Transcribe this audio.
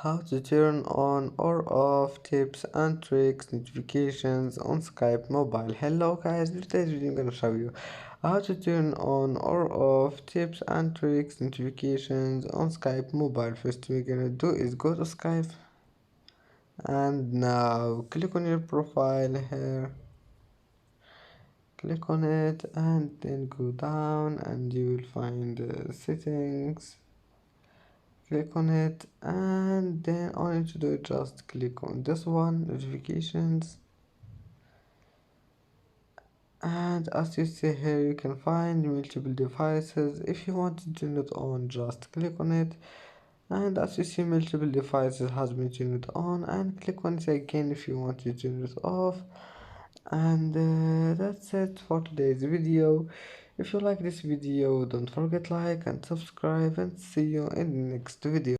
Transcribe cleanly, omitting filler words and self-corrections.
How to turn on or off tips and tricks notifications on Skype mobile. Hello guys, in today's video I'm gonna show you how to turn on or off tips and tricks notifications on Skype mobile. First thing we're gonna do is go to Skype and now click on your profile here. Click on it and then go down and you will find settings. Click on it and then all you need to do is just click on this one, notifications, and as you see here you can find multiple devices. If you want to turn it on, just click on it, and as you see multiple devices has been turned on, and click on it again if you want to turn it off. And that's it for today's video. If you like this video, don't forget like and subscribe, and see you in the next video.